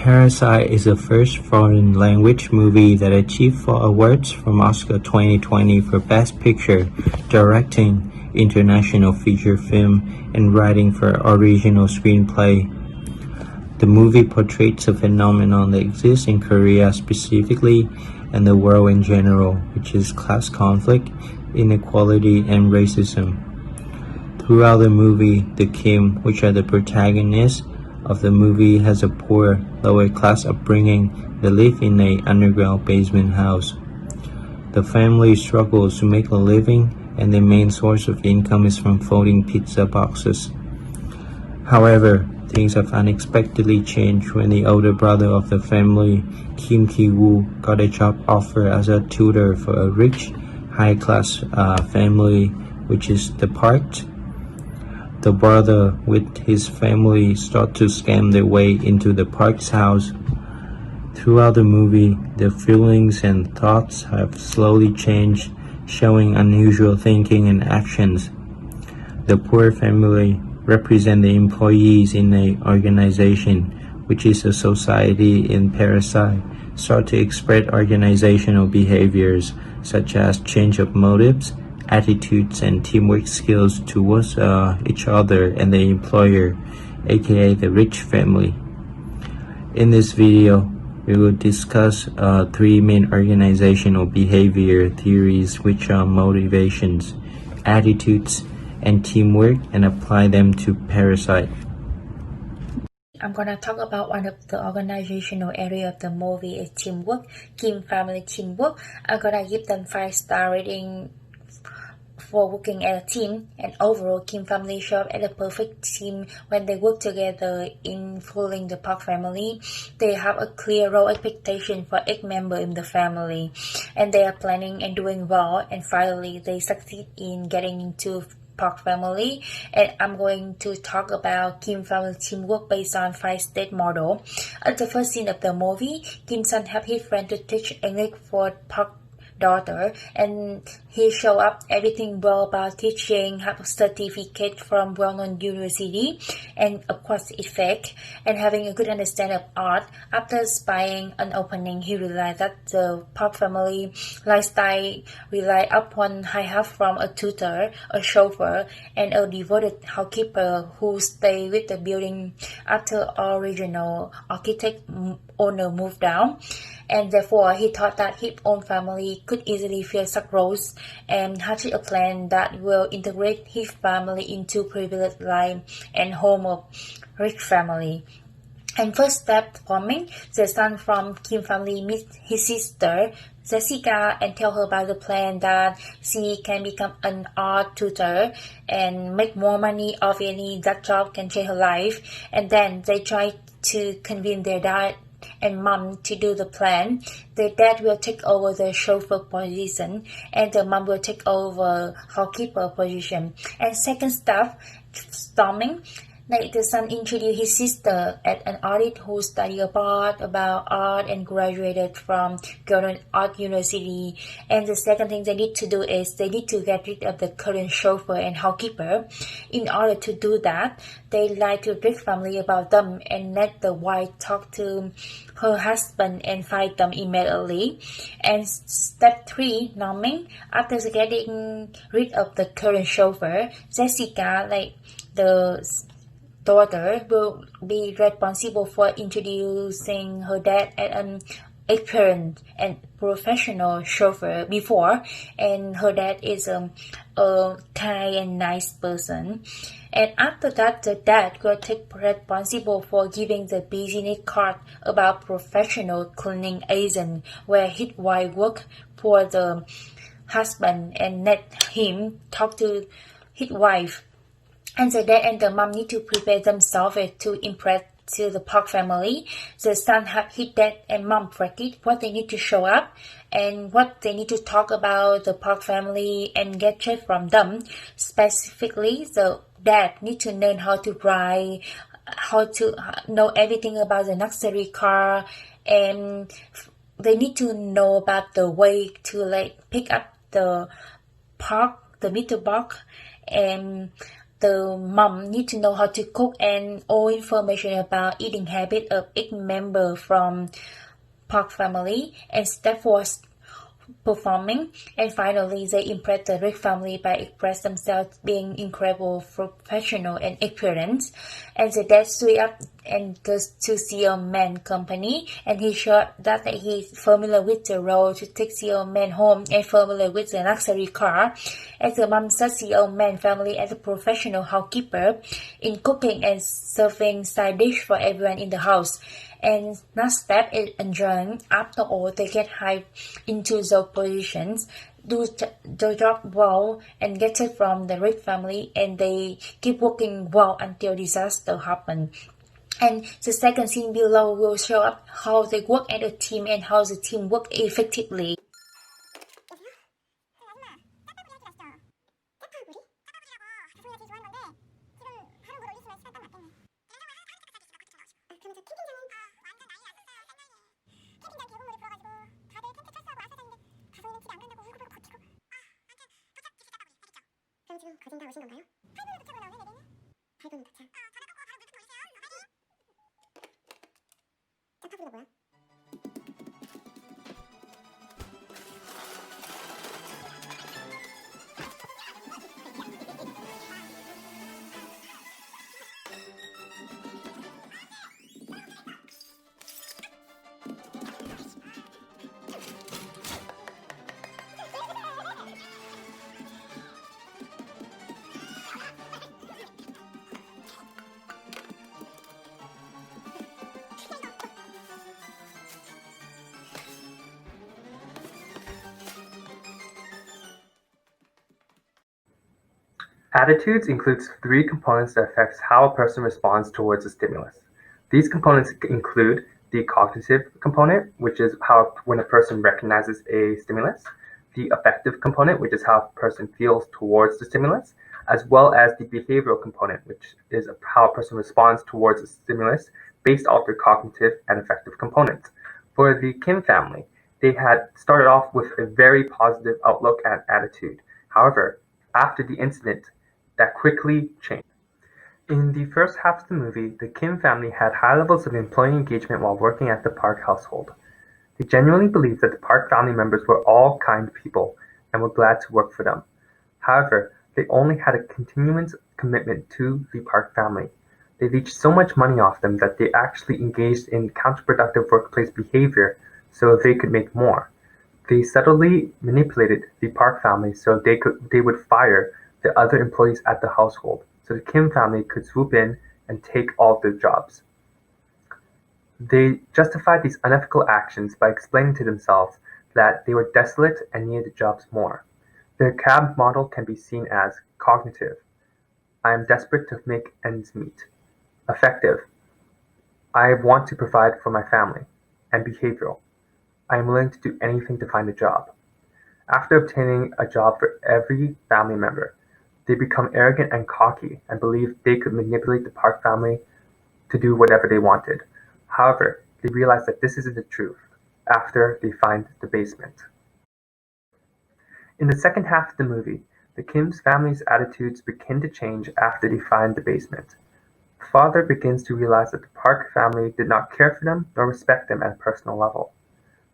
Parasite is the first foreign language movie that achieved 4 awards from Oscar 2020 for Best Picture, Directing, International Feature Film, and Writing for Original Screenplay. The movie portrays a phenomenon that exists in Korea specifically and the world in general, which is class conflict, inequality, and racism. Throughout the movie, the Kim, which are the protagonists of the movie, has a poor, lower-class upbringing. They live in an underground basement house. The family struggles to make a living, and their main source of income is from folding pizza boxes. However, things have unexpectedly changed when the older brother of the family, Kim Ki-woo, got a job offer as a tutor for a rich, high-class family, which is the Park. The brother with his family start to scam their way into the Park's house. Throughout the movie, their feelings and thoughts have slowly changed, showing unusual thinking and actions. The poor family represent the employees in an organization, which is a society in Parasite, start to express organizational behaviors such as change of motives, attitudes, and teamwork skills towards each other and the employer, aka the rich family. In this video, we will discuss 3 main organizational behavior theories, which are motivations, attitudes, and teamwork, and apply them to Parasite. I'm gonna talk about one of the organizational area of the movie is teamwork, Kim family teamwork. I'm gonna give them 5-star rating for working as a team, and overall Kim family show up as a perfect team when they work together in following the Park family. They have a clear role expectation for each member in the family, and they are planning and doing well, and finally they succeed in getting into Park family. And I'm going to talk about Kim family teamwork based on 5-stage model. At the first scene of the movie, Kim son have his friend to teach English for Park daughter, and he show up everything well about teaching, have a certificate from well-known university, and of course it's fake, and having a good understanding of art. After spying an opening, he realized that the Park family lifestyle rely upon high help from a tutor, a chauffeur, and a devoted housekeeper who stay with the building after original architect owner moved down. And therefore he thought that his own family could easily fill such roles and hatched a plan that will integrate his family into privileged life and home of rich family. And first step forming, the son from Kim family meets his sister Jessica and tell her about the plan that she can become an art tutor and make more money. Obviously that job can change her life. And then they try to convince their dad and mom to do the plan. The dad will take over the chauffeur position, and the mom will take over housekeeper position. And second step, storming. Like the son introduced his sister as an artist who studied abroad about art and graduated from Golden Art University. And the second thing they need to do is they need to get rid of the current chauffeur and housekeeper. In order to do that, they lie to the rich family about them and let the wife talk to her husband and fight them immediately. And step 3, numbing. After getting rid of the current chauffeur, Jessica, like the daughter, will be responsible for introducing her dad as an experienced and professional chauffeur before, and her dad is a kind and nice person. And after that, the dad will take responsible for giving the business card about professional cleaning agent where his wife work for the husband and let him talk to his wife. And the dad and the mom need to prepare themselves to impress to the Park family. The son have his dad and mom practice what they need to show up and what they need to talk about the Park family and get tips from them. Specifically, the dad need to learn how to drive, how to know everything about the luxury car, and they need to know about the way to like pick up the park, the meter box, and the mom need to know how to cook and all information about eating habit of each member from Park family, and Steph was performing, and finally they impressed the Rick family by expressing themselves being incredible professional and experienced. And the dad stood up and goes to CEO Man company, and he showed that he's familiar with the role to take CEO Man home and familiar with the luxury car. And the mom said CEO Man family as a professional housekeeper in cooking and serving side dish for everyone in the house. And next step is enjoying. After all, they get hired into those positions, do the job well, and get it from the Rick family, and they keep working well until disaster happen. And the second scene below will show up how they work as a team and how the team work effectively. Attitudes includes three components that affects how a person responds towards a stimulus. These components include the cognitive component, which is how when a person recognizes a stimulus, the affective component, which is how a person feels towards the stimulus, as well as the behavioral component, which is how a person responds towards a stimulus based off their cognitive and affective components. For the Kim family, they had started off with a very positive outlook and attitude. However, after the incident, that quickly changed. In the first half of the movie, the Kim family had high levels of employee engagement while working at the Park household. They genuinely believed that the Park family members were all kind people and were glad to work for them. However, they only had a continuous commitment to the Park family. They leached so much money off them that they actually engaged in counterproductive workplace behavior so they could make more. They subtly manipulated the Park family so they would fire the other employees at the household, so the Kim family could swoop in and take all their jobs. They justified these unethical actions by explaining to themselves that they were desolate and needed the jobs more. Their CAB model can be seen as cognitive. I am desperate to make ends meet. Affective. I want to provide for my family. And behavioral. I am willing to do anything to find a job. After obtaining a job for every family member, they become arrogant and cocky and believe they could manipulate the Park family to do whatever they wanted. However, they realize that this isn't the truth after they find the basement. In the second half of the movie, the Kim's family's attitudes begin to change after they find the basement. The father begins to realize that the Park family did not care for them nor respect them at a personal level.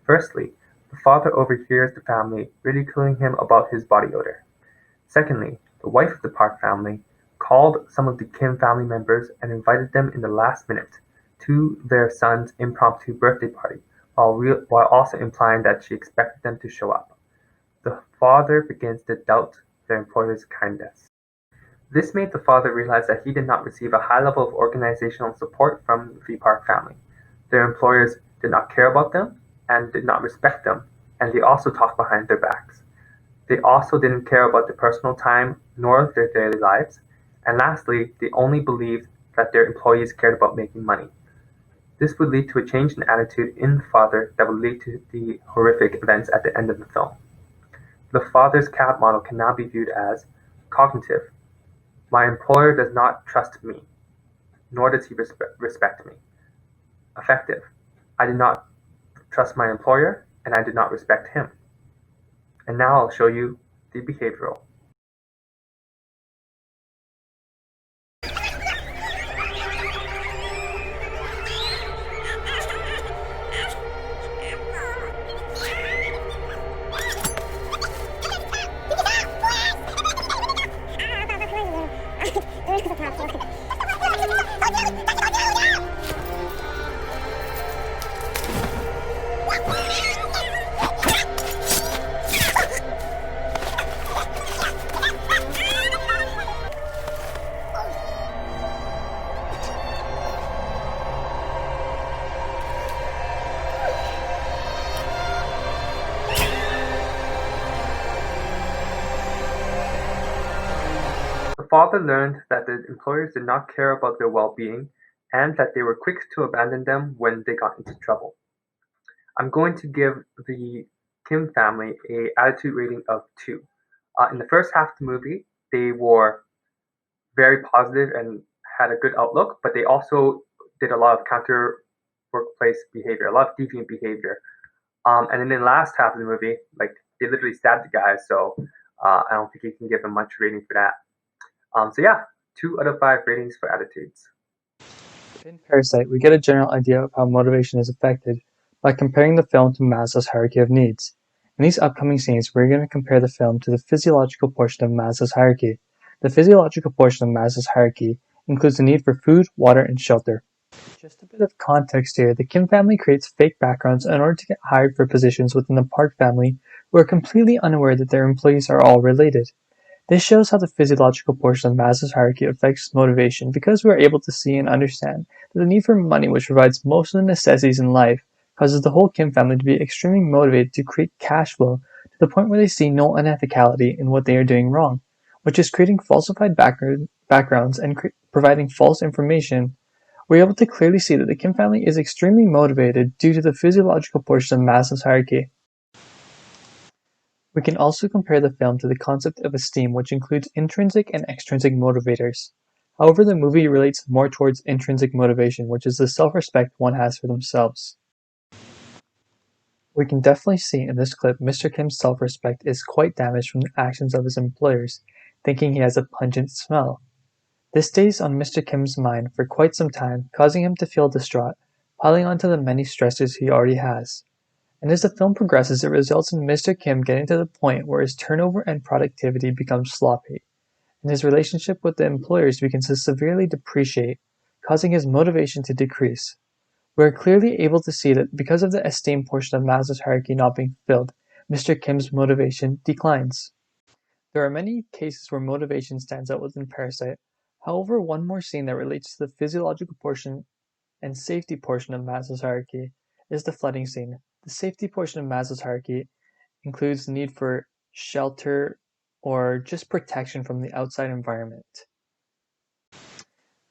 Firstly, the father overhears the family ridiculing him about his body odor. Secondly, the wife of the Park family called some of the Kim family members and invited them in the last minute to their son's impromptu birthday party, while also implying that she expected them to show up. The father begins to doubt their employer's kindness. This made the father realize that he did not receive a high level of organizational support from the Park family. Their employers did not care about them and did not respect them, and they also talked behind their backs. They also didn't care about their personal time nor their daily lives. And lastly, they only believed that their employees cared about making money. This would lead to a change in attitude in the father that would lead to the horrific events at the end of the film. The father's CAB model can now be viewed as cognitive. My employer does not trust me, nor does he respect me. Affective. I did not trust my employer, and I did not respect him. And now I'll show you the behavioral. father learned that the employers did not care about their well-being and that they were quick to abandon them when they got into trouble. I'm going to give the Kim family a attitude rating of 2. In the first half of the movie, they were very positive and had a good outlook, but they also did a lot of counter workplace behavior, a lot of deviant behavior. And then in the last half of the movie, like they literally stabbed the guy, so I don't think you can give them much rating for that. So yeah, 2 out of 5 ratings for attitudes. In Parasite, we get a general idea of how motivation is affected by comparing the film to Maslow's hierarchy of needs. In these upcoming scenes, we're going to compare the film to the physiological portion of Maslow's hierarchy. The physiological portion of Maslow's hierarchy includes the need for food, water, and shelter. Just a bit of context here, the Kim family creates fake backgrounds in order to get hired for positions within the Park family who are completely unaware that their employees are all related. This shows how the physiological portion of Maslow's hierarchy affects motivation because we are able to see and understand that the need for money, which provides most of the necessities in life, causes the whole Kim family to be extremely motivated to create cash flow to the point where they see no unethicality in what they are doing wrong, which is creating falsified backgrounds and providing false information. We're able to clearly see that the Kim family is extremely motivated due to the physiological portion of Maslow's hierarchy. We can also compare the film to the concept of esteem, which includes intrinsic and extrinsic motivators. However, the movie relates more towards intrinsic motivation, which is the self-respect one has for themselves. We can definitely see in this clip Mr. Kim's self-respect is quite damaged from the actions of his employers, thinking he has a pungent smell. This stays on Mr. Kim's mind for quite some time, causing him to feel distraught, piling onto the many stressors he already has. And as the film progresses, it results in Mr. Kim getting to the point where his turnover and productivity becomes sloppy, and his relationship with the employers begins to severely depreciate, causing his motivation to decrease. We are clearly able to see that because of the esteem portion of Maslow's hierarchy not being fulfilled, Mr. Kim's motivation declines. There are many cases where motivation stands out within Parasite. However, one more scene that relates to the physiological portion and safety portion of Maslow's hierarchy is the flooding scene. The safety portion of Maslow's hierarchy includes the need for shelter or just protection from the outside environment.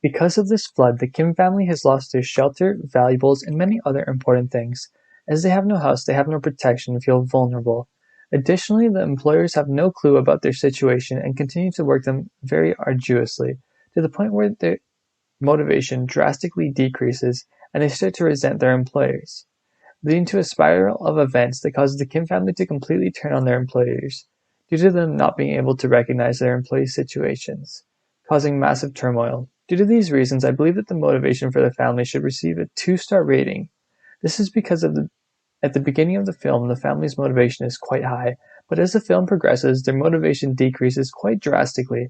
Because of this flood, the Kim family has lost their shelter, valuables, and many other important things. As they have no house, they have no protection and feel vulnerable. Additionally, the employers have no clue about their situation and continue to work them very arduously, to the point where their motivation drastically decreases and they start to resent their employers, leading to a spiral of events that causes the Kim family to completely turn on their employers, due to them not being able to recognize their employees' situations, causing massive turmoil. Due to these reasons, I believe that the motivation for the family should receive a 2-star rating. This is because at the beginning of the film, the family's motivation is quite high, but as the film progresses, their motivation decreases quite drastically.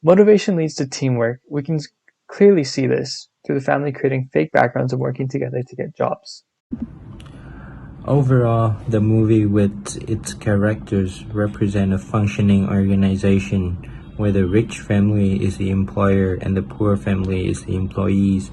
Motivation leads to teamwork. We can clearly see this through the family creating fake backgrounds and working together to get jobs. Overall, the movie with its characters represent a functioning organization where the rich family is the employer and the poor family is the employees.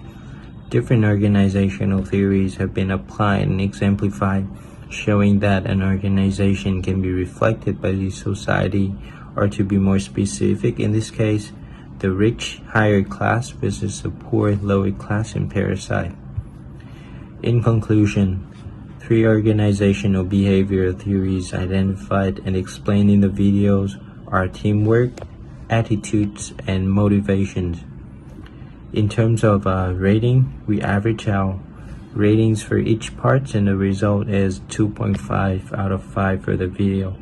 Different organizational theories have been applied and exemplified, showing that an organization can be reflected by the society, or to be more specific in this case, the rich higher class versus the poor lower class in Parasite. In conclusion, 3 organizational behavioral theories identified and explained in the videos are teamwork, attitudes, and motivations. In terms of rating, we average out ratings for each part, and the result is 2.5 out of 5 for the video.